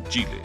Chile.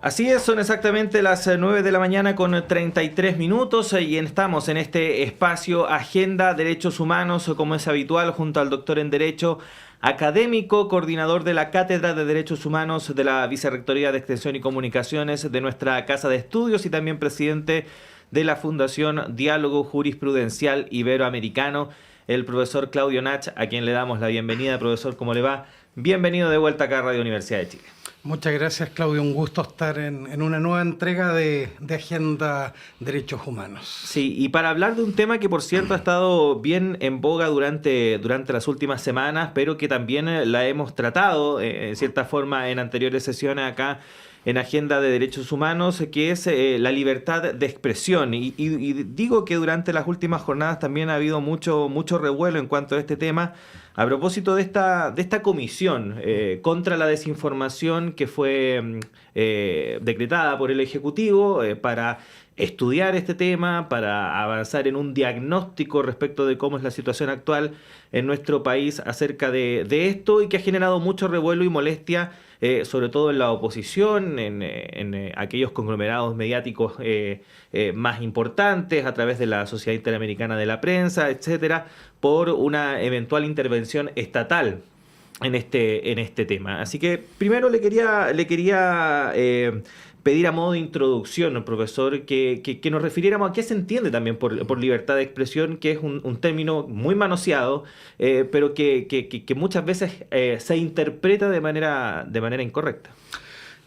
Así es, son exactamente las 9 de la mañana con 33 minutos y estamos en este espacio Agenda Derechos Humanos, como es habitual, junto al doctor en Derecho, académico, coordinador de la Cátedra de Derechos Humanos de la Vicerrectoría de Extensión y Comunicaciones de nuestra Casa de Estudios y también presidente de la Fundación Diálogo Jurisprudencial Iberoamericano, el profesor Claudio Nach, a quien le damos la bienvenida. Profesor, ¿cómo le va? Bienvenido de vuelta acá a Radio Universidad de Chile. Muchas gracias, Claudio. Un gusto estar en una nueva entrega de Agenda Derechos Humanos. Sí, y para hablar de un tema que, por cierto, ha estado bien en boga durante las últimas semanas, pero que también la hemos tratado, en cierta forma, en anteriores sesiones acá en Agenda de Derechos Humanos, que es la libertad de expresión. Y digo que durante las últimas jornadas también ha habido mucho revuelo en cuanto a este tema, a propósito de esta comisión contra la desinformación que fue decretada por el Ejecutivo para estudiar este tema, para avanzar en un diagnóstico respecto de cómo es la situación actual en nuestro país acerca de esto, y que ha generado mucho revuelo y molestia, sobre todo en la oposición, en aquellos conglomerados mediáticos más importantes, a través de la Sociedad Interamericana de la Prensa, etcétera, por una eventual intervención estatal en este tema. Así que primero le quería pedir a modo de introducción, profesor, que nos refiriéramos a qué se entiende también por libertad de expresión, que es un término muy manoseado, pero que muchas veces se interpreta de manera incorrecta.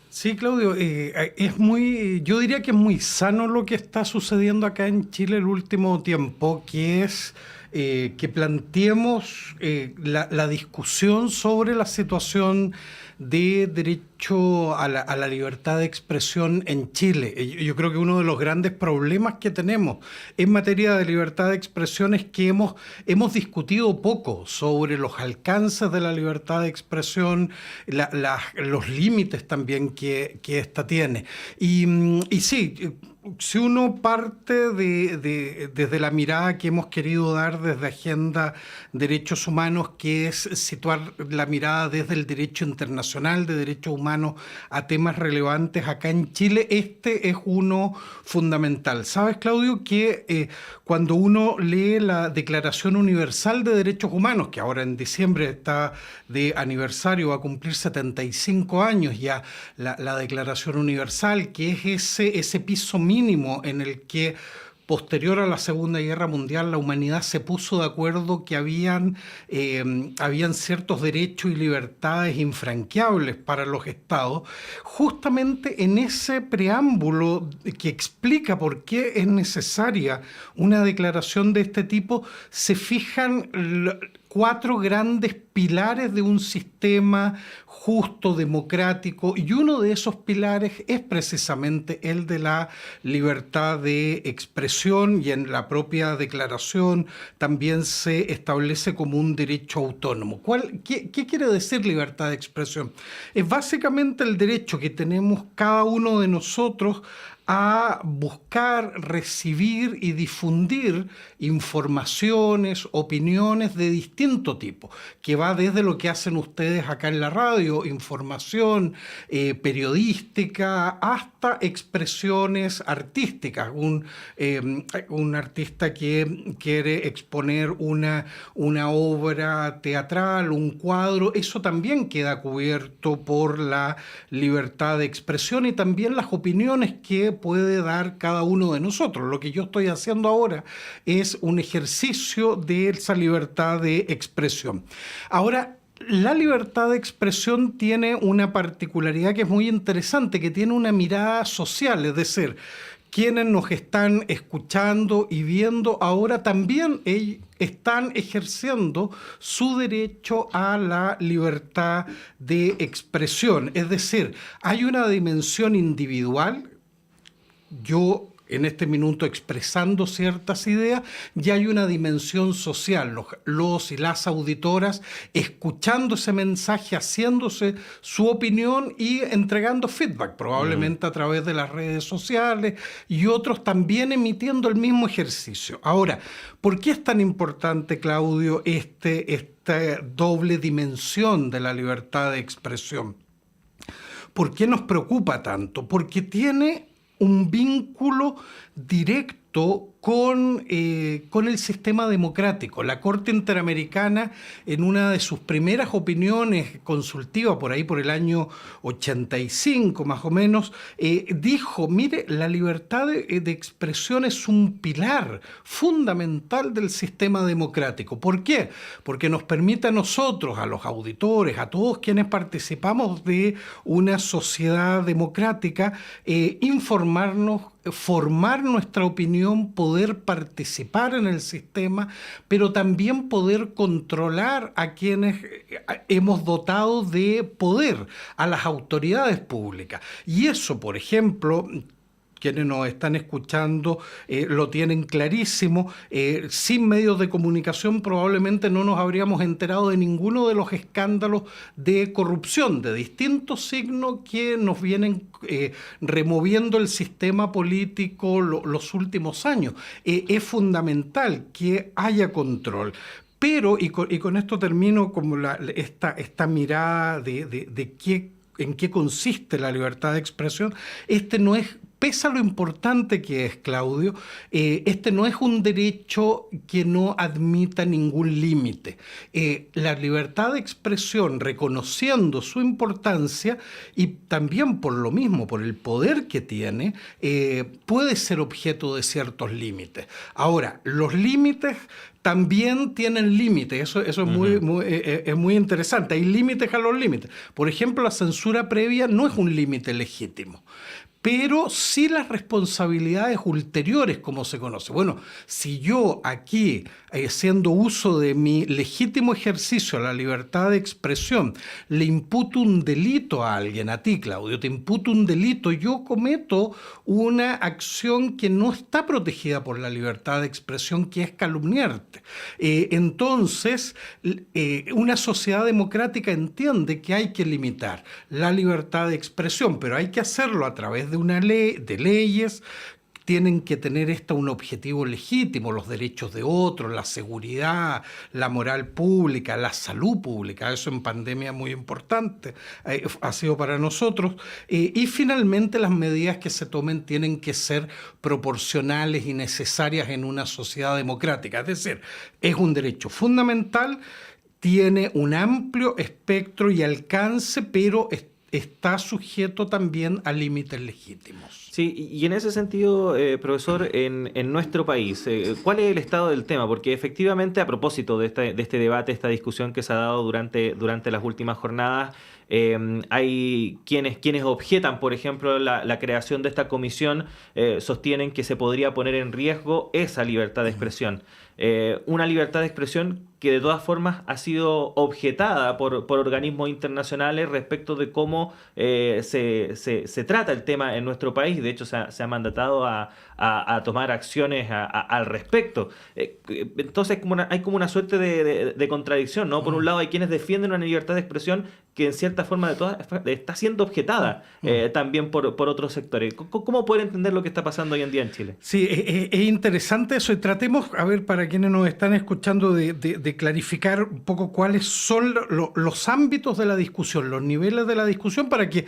Sí, Claudio, yo diría que es muy sano lo que está sucediendo acá en Chile el último tiempo, que es que planteemos la discusión sobre la situación de derecho a la libertad de expresión en Chile. Yo creo que uno de los grandes problemas que tenemos en materia de libertad de expresión es que hemos discutido poco sobre los alcances de la libertad de expresión, los límites también que ésta tiene. Y sí, si uno parte desde la mirada que hemos querido dar desde Agenda Derechos Humanos, que es situar la mirada desde el derecho internacional de derechos humanos a temas relevantes acá en Chile, este es uno fundamental. ¿Sabes, Claudio, que cuando uno lee la Declaración Universal de Derechos Humanos, que ahora en diciembre está de aniversario, va a cumplir 75 años ya la Declaración Universal, que es ese piso mínimo en el que posterior a la Segunda Guerra Mundial la humanidad se puso de acuerdo que habían ciertos derechos y libertades infranqueables para los estados. Justamente en ese preámbulo que explica por qué es necesaria una declaración de este tipo, se fijan 4 grandes pilares de un sistema justo, democrático, y uno de esos pilares es precisamente el de la libertad de expresión, y en la propia declaración también se establece como un derecho autónomo. ¿Qué quiere decir libertad de expresión? Es básicamente el derecho que tenemos cada uno de nosotros a buscar, recibir y difundir informaciones, opiniones de distinto tipo, que va desde lo que hacen ustedes acá en la radio, información periodística, hasta expresiones artísticas. Un artista que quiere exponer una obra teatral, un cuadro, eso también queda cubierto por la libertad de expresión, y también las opiniones que puede dar cada uno de nosotros. Lo que yo estoy haciendo ahora es un ejercicio de esa libertad de expresión. Ahora, la libertad de expresión tiene una particularidad que es muy interesante, que tiene una mirada social, es decir, quienes nos están escuchando y viendo ahora también están ejerciendo su derecho a la libertad de expresión. Es decir, hay una dimensión individual. Yo en este minuto expresando ciertas ideas, ya hay una dimensión social, los y las auditoras escuchando ese mensaje, haciéndose su opinión y entregando feedback, probablemente a través de las redes sociales, y otros también emitiendo el mismo ejercicio. Ahora, ¿por qué es tan importante, Claudio, esta doble dimensión de la libertad de expresión? ¿Por qué nos preocupa tanto? Porque tiene un vínculo directo con el sistema democrático. La Corte Interamericana, en una de sus primeras opiniones consultivas, por ahí por el año 85 más o menos, dijo, mire, la libertad de expresión es un pilar fundamental del sistema democrático. ¿Por qué? Porque nos permite a nosotros, a los auditores, a todos quienes participamos de una sociedad democrática, informarnos, formar nuestra opinión, poder participar en el sistema, pero también poder controlar a quienes hemos dotado de poder, a las autoridades públicas. Y eso, por ejemplo, quienes nos están escuchando lo tienen clarísimo. Sin medios de comunicación probablemente no nos habríamos enterado de ninguno de los escándalos de corrupción de distintos signos que nos vienen removiendo el sistema político los últimos años. Es fundamental que haya control. Pero, y con esto termino, como esta mirada de en qué consiste la libertad de expresión, no es, pese a lo importante que es, Claudio, no es un derecho que no admita ningún límite. La libertad de expresión, reconociendo su importancia y también por lo mismo, por el poder que tiene, puede ser objeto de ciertos límites. Ahora, los límites también tienen límites, eso es muy interesante. Hay límites a los límites. Por ejemplo, la censura previa no es un límite legítimo, pero sí las responsabilidades ulteriores, como se conoce. Bueno, si yo aquí, haciendo uso de mi legítimo ejercicio a la libertad de expresión, le imputo un delito a alguien, a ti, Claudio, te imputo un delito, yo cometo una acción que no está protegida por la libertad de expresión, que es calumniarte. Entonces, una sociedad democrática entiende que hay que limitar la libertad de expresión, pero hay que hacerlo a través de una ley, de leyes. Tienen que tener un objetivo legítimo, los derechos de otros, la seguridad, la moral pública, la salud pública. Eso en pandemia es muy importante, ha sido para nosotros. Y finalmente las medidas que se tomen tienen que ser proporcionales y necesarias en una sociedad democrática. Es decir, es un derecho fundamental, tiene un amplio espectro y alcance, pero está sujeto también a límites legítimos. Sí, y en ese sentido, profesor, en nuestro país, ¿cuál es el estado del tema? Porque efectivamente, a propósito de este debate, esta discusión que se ha dado durante las últimas jornadas, hay quienes objetan, por ejemplo, la creación de esta comisión, sostienen que se podría poner en riesgo esa libertad de expresión. Una libertad de expresión que de todas formas ha sido objetada por organismos internacionales respecto de cómo se trata el tema en nuestro país. De hecho, se ha mandatado a tomar acciones al respecto. Entonces hay como una suerte de contradicción, ¿no? Por un lado hay quienes defienden una libertad de expresión que en cierta forma está siendo objetada también por otros sectores. ¿Cómo poder entender lo que está pasando hoy en día en Chile? Sí, es interesante eso, y tratemos, a ver, para quienes nos están escuchando, de clarificar un poco cuáles son los ámbitos de la discusión, los niveles de la discusión, para que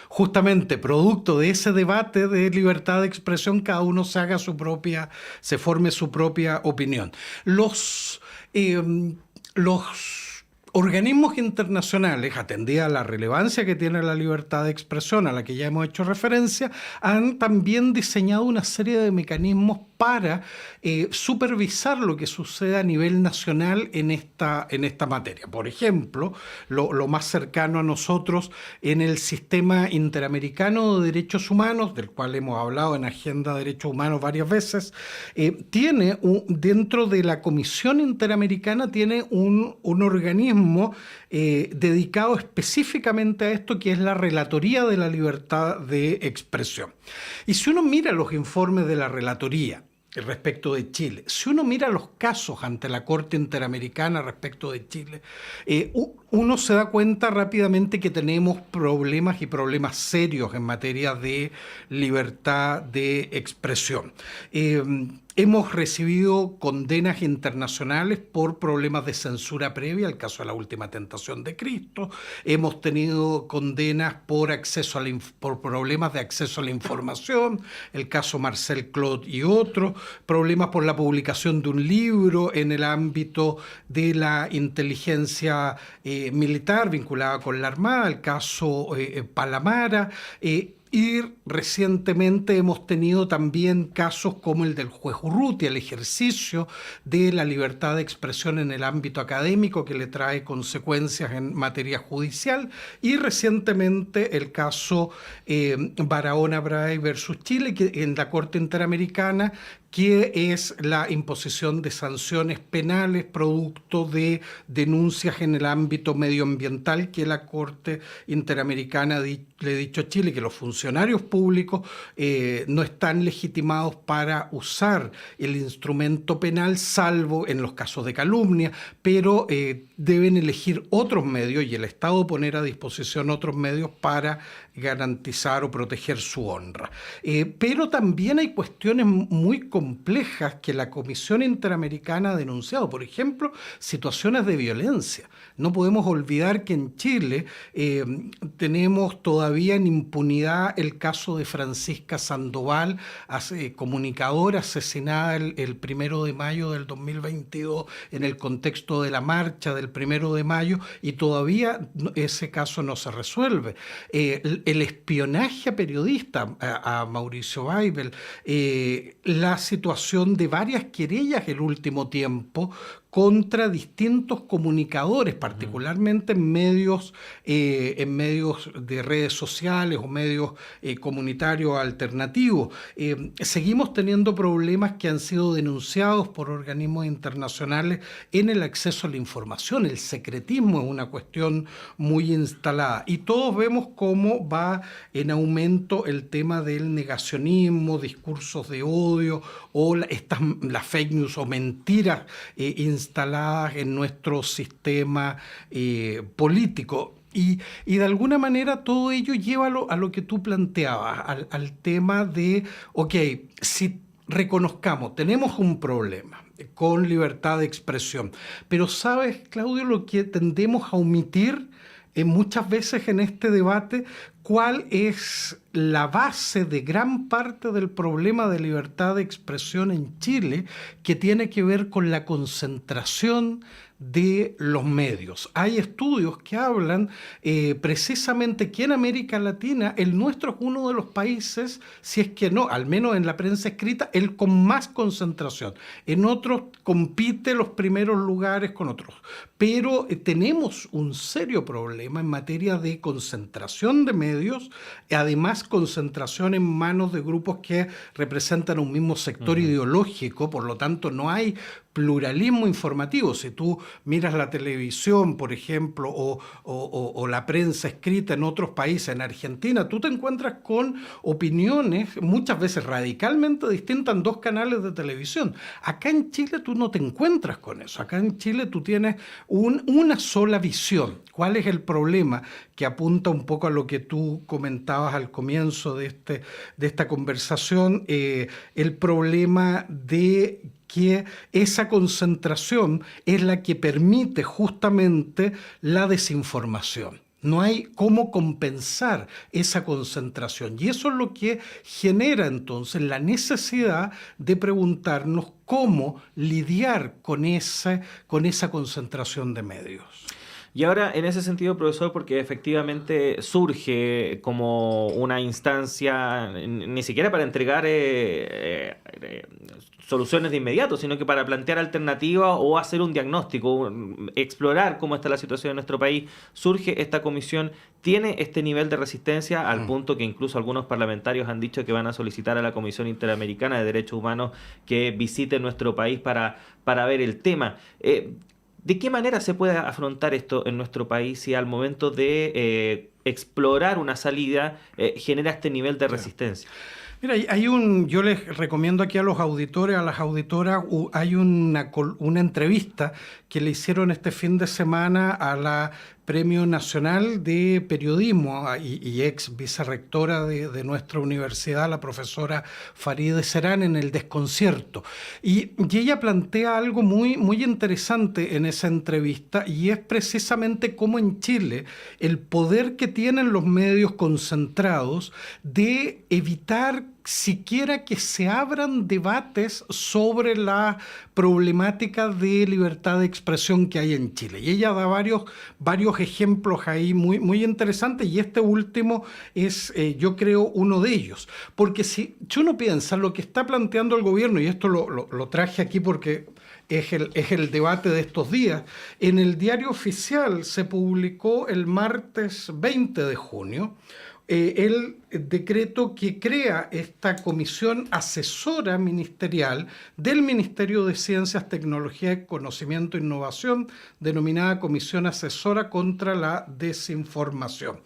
justamente producto de ese debate de libertad de expresión cada uno se forme su propia opinión. Los organismos internacionales, atendida a la relevancia que tiene la libertad de expresión, a la que ya hemos hecho referencia, han también diseñado una serie de mecanismos para supervisar lo que sucede a nivel nacional en esta materia. Por ejemplo, lo más cercano a nosotros en el Sistema Interamericano de Derechos Humanos, del cual hemos hablado en Agenda de Derechos Humanos varias veces, tiene dentro de la Comisión Interamericana tiene un organismo organismo dedicado específicamente a esto, que es la Relatoría de la Libertad de Expresión. Y si uno mira los informes de la Relatoría respecto de Chile, si uno mira los casos ante la Corte Interamericana respecto de Chile, uno se da cuenta rápidamente que tenemos problemas y problemas serios en materia de libertad de expresión. Hemos recibido condenas internacionales por problemas de censura previa, el caso de La Última Tentación de Cristo. Hemos tenido condenas por por problemas de acceso a la información, el caso Marcel Clot y otros, problemas por la publicación de un libro en el ámbito de la inteligencia militar vinculada con la Armada, el caso Palamara. Y recientemente hemos tenido también casos como el del juez Urrutia, el ejercicio de la libertad de expresión en el ámbito académico que le trae consecuencias en materia judicial, y recientemente el caso Barahona Bray versus Chile, que en la Corte Interamericana, que es la imposición de sanciones penales producto de denuncias en el ámbito medioambiental, que la Corte Interamericana le ha dicho a Chile que los funcionarios públicos no están legitimados para usar el instrumento penal, salvo en los casos de calumnia, pero deben elegir otros medios, y el Estado poner a disposición otros medios para garantizar o proteger su honra. Pero también hay cuestiones muy complejas que la Comisión Interamericana ha denunciado. Por ejemplo, situaciones de violencia. No podemos olvidar que en Chile tenemos todavía en impunidad el caso de Francisca Sandoval, comunicadora asesinada el 1 de mayo del 2022 en el contexto de la marcha del 1 de mayo, y todavía ese caso no se resuelve. El espionaje a periodistas, a Mauricio Weibel, la situación de varias querellas el último tiempo contra distintos comunicadores, particularmente en medios de redes sociales o medios comunitarios alternativos. Seguimos teniendo problemas que han sido denunciados por organismos internacionales en el acceso a la información. El secretismo es una cuestión muy instalada, y todos vemos cómo va en aumento el tema del negacionismo, discursos de odio o las fake news o mentiras instaladas en nuestro sistema político. Y de alguna manera todo ello lleva a lo que tú planteabas, al tema de, ok, si reconozcamos, tenemos un problema con libertad de expresión, pero ¿sabes, Claudio, lo que tendemos a omitir muchas veces en este debate? ¿Cuál es la base de gran parte del problema de libertad de expresión en Chile, que tiene que ver con la concentración de los medios? Hay estudios que hablan precisamente que en América Latina el nuestro es uno de los países, si es que no, al menos en la prensa escrita, el con más concentración. En otros compite los primeros lugares con otros. Pero tenemos un serio problema en materia de concentración de medios, además concentración en manos de grupos que representan un mismo sector ideológico, por lo tanto no hay pluralismo informativo. Si tú miras la televisión, por ejemplo, o la prensa escrita en otros países, en Argentina, tú te encuentras con opiniones muchas veces radicalmente distintas en dos canales de televisión. Acá en Chile tú no te encuentras con eso. Acá en Chile tú tienes una sola visión. ¿Cuál es el problema? Que apunta un poco a lo que tú comentabas al comienzo de esta conversación, el problema de que esa concentración es la que permite justamente la desinformación. No hay cómo compensar esa concentración, y eso es lo que genera entonces la necesidad de preguntarnos cómo lidiar con esa concentración de medios. Y ahora, en ese sentido, profesor, porque efectivamente surge como una instancia, ni siquiera para entregar soluciones de inmediato, sino que para plantear alternativas o hacer un diagnóstico, explorar cómo está la situación en nuestro país, surge esta comisión. Tiene este nivel de resistencia al punto que incluso algunos parlamentarios han dicho que van a solicitar a la Comisión Interamericana de Derechos Humanos que visite nuestro país para ver el tema. ¿De qué manera se puede afrontar esto en nuestro país si al momento de explorar una salida genera este nivel de resistencia? Mira, yo les recomiendo aquí a los auditores, a las auditoras, hay una entrevista que le hicieron este fin de semana a la Premio Nacional de Periodismo y ex vicerrectora de nuestra universidad, la profesora Farideh Serán, en El Desconcierto. Y ella plantea algo muy, muy interesante en esa entrevista, y es precisamente cómo en Chile el poder que tienen los medios concentrados de evitar siquiera que se abran debates sobre la problemática de libertad de expresión que hay en Chile. Y ella da varios ejemplos ahí muy, muy interesantes, y este último es, yo creo, uno de ellos. Porque si uno piensa lo que está planteando el gobierno, y esto lo traje aquí porque es el debate de estos días, en el Diario Oficial se publicó el martes 20 de junio el decreto que crea esta comisión asesora ministerial del Ministerio de Ciencias, Tecnología, Conocimiento e Innovación, denominada Comisión Asesora contra la Desinformación.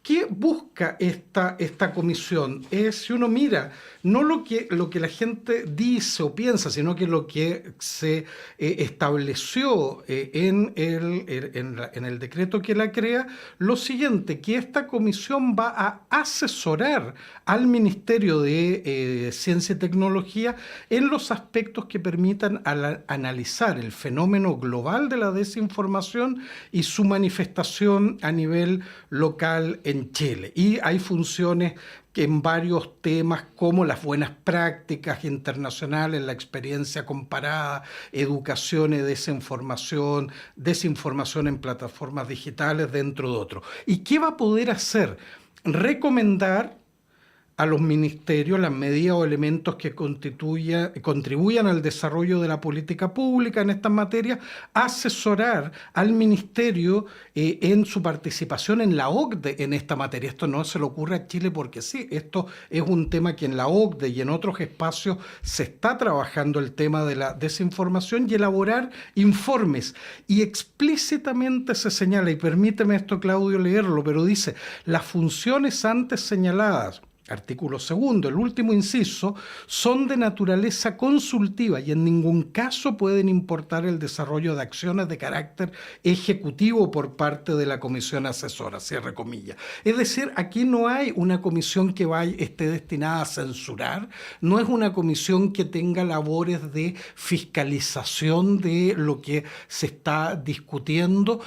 ¿Qué busca esta comisión? Es, si uno mira, no lo que la gente dice o piensa, sino que lo que se estableció en el decreto que la crea, lo siguiente, que esta comisión va a asesorar al Ministerio de Ciencia y Tecnología en los aspectos que permitan analizar el fenómeno global de la desinformación y su manifestación a nivel local en Chile. Y hay funciones que en varios temas como las buenas prácticas internacionales, la experiencia comparada, educación y desinformación en plataformas digitales, dentro de otros. ¿Y qué va a poder hacer? Recomendar a los ministerios las medidas o elementos que contribuyan al desarrollo de la política pública en estas materias, asesorar al ministerio en su participación en la OCDE en esta materia. Esto no se le ocurre a Chile porque sí, esto es un tema que en la OCDE y en otros espacios se está trabajando, el tema de la desinformación, y elaborar informes. Y explícitamente se señala, y permíteme esto, Claudio, leerlo, pero dice: las funciones antes señaladas, artículo 2, el último inciso, son de naturaleza consultiva y en ningún caso pueden importar el desarrollo de acciones de carácter ejecutivo por parte de la comisión asesora, cierre comillas. Es decir, aquí no hay una comisión que esté destinada a censurar, no es una comisión que tenga labores de fiscalización de lo que se está discutiendo.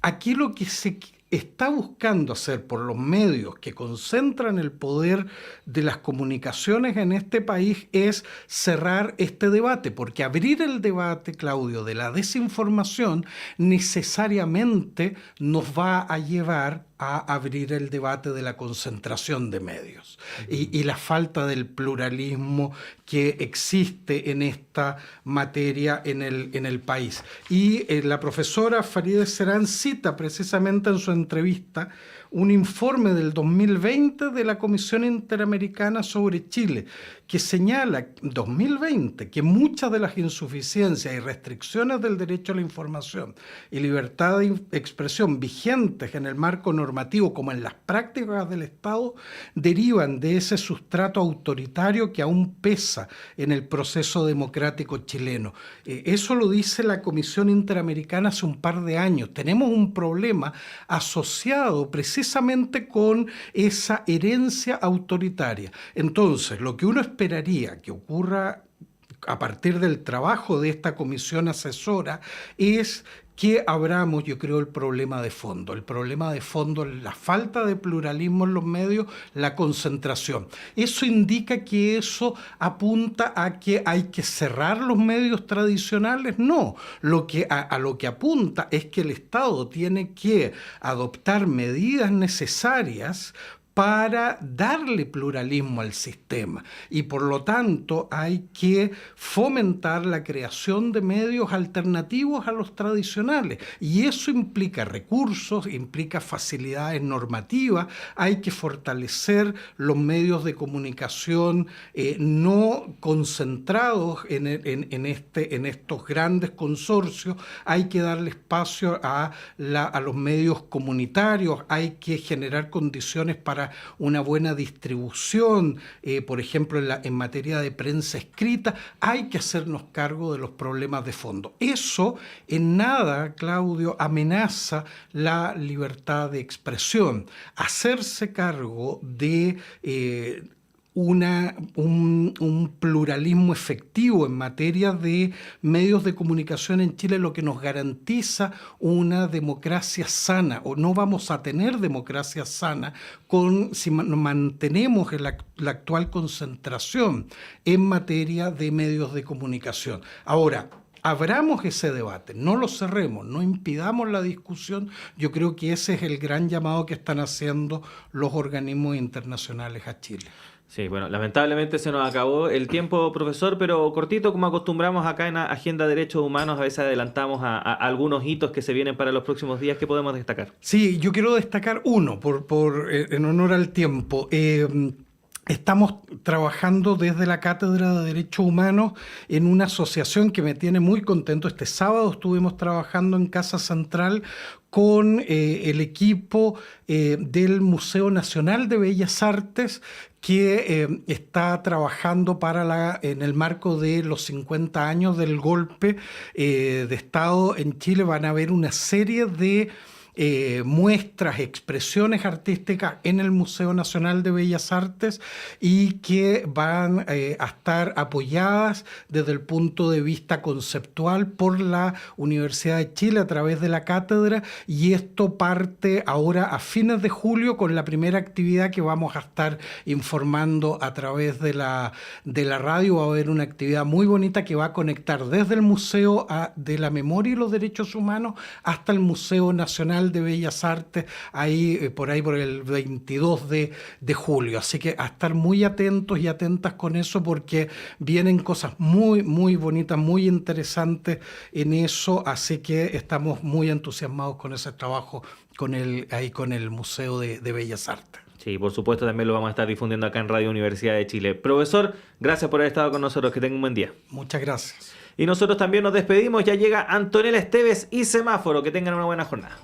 Aquí lo que se está buscando hacer por los medios que concentran el poder de las comunicaciones en este país es cerrar este debate, porque abrir el debate, Claudio, de la desinformación necesariamente nos va a llevar a abrir el debate de la concentración de medios y la falta del pluralismo que existe en esta materia en el país. Y la profesora Farideh Serán cita precisamente en su entrevista un informe del 2020 de la Comisión Interamericana sobre Chile, que señala, 2020, que muchas de las insuficiencias y restricciones del derecho a la información y libertad de expresión vigentes en el marco normativo como en las prácticas del Estado derivan de ese sustrato autoritario que aún pesa en el proceso democrático chileno. Eso lo dice la Comisión Interamericana hace un par de años. Tenemos un problema asociado precisamente con esa herencia autoritaria. Entonces, lo que uno esperaría que ocurra a partir del trabajo de esta comisión asesora es que abramos, yo creo, el problema de fondo. El problema de fondo es la falta de pluralismo en los medios, la concentración. ¿Eso indica que eso apunta a que hay que cerrar los medios tradicionales? No. A lo que apunta es que el Estado tiene que adoptar medidas necesarias para darle pluralismo al sistema. Y por lo tanto hay que fomentar la creación de medios alternativos a los tradicionales. Y eso implica recursos, implica facilidades normativas, hay que fortalecer los medios de comunicación no concentrados en estos grandes consorcios, hay que darle espacio a los medios comunitarios, hay que generar condiciones para una buena distribución, por ejemplo, en materia de prensa escrita, hay que hacernos cargo de los problemas de fondo. Eso en nada, Claudio, amenaza la libertad de expresión. Hacerse cargo de un pluralismo efectivo en materia de medios de comunicación en Chile, lo que nos garantiza una democracia sana, o no vamos a tener democracia sana si mantenemos la actual concentración en materia de medios de comunicación. Ahora, abramos ese debate, no lo cerremos, no impidamos la discusión. Yo creo que ese es el gran llamado que están haciendo los organismos internacionales a Chile. Sí, bueno, lamentablemente se nos acabó el tiempo, profesor, pero cortito, como acostumbramos acá en Agenda de Derechos Humanos, a veces adelantamos a algunos hitos que se vienen para los próximos días. ¿Qué podemos destacar? Sí, yo quiero destacar uno, en honor al tiempo. Estamos trabajando desde la Cátedra de Derechos Humanos en una asociación que me tiene muy contento. Este sábado estuvimos trabajando en Casa Central con el equipo del Museo Nacional de Bellas Artes, que está trabajando en el marco de los 50 años del golpe de Estado en Chile. Van a haber una serie de muestras, expresiones artísticas en el Museo Nacional de Bellas Artes y que van a estar apoyadas desde el punto de vista conceptual por la Universidad de Chile a través de la cátedra, y esto parte ahora a fines de julio con la primera actividad que vamos a estar informando a través de la radio. Va a haber una actividad muy bonita que va a conectar desde el Museo de la Memoria y los Derechos Humanos hasta el Museo Nacional de Bellas Artes, por el 22 de julio. Así que a estar muy atentos y atentas con eso, porque vienen cosas muy, muy bonitas, muy interesantes en eso. Así que estamos muy entusiasmados con ese trabajo con el Museo de Bellas Artes. Sí, por supuesto, también lo vamos a estar difundiendo acá en Radio Universidad de Chile. Profesor, gracias por haber estado con nosotros. Que tenga un buen día. Muchas gracias. Y nosotros también nos despedimos. Ya llega Antonella Esteves y Semáforo. Que tengan una buena jornada.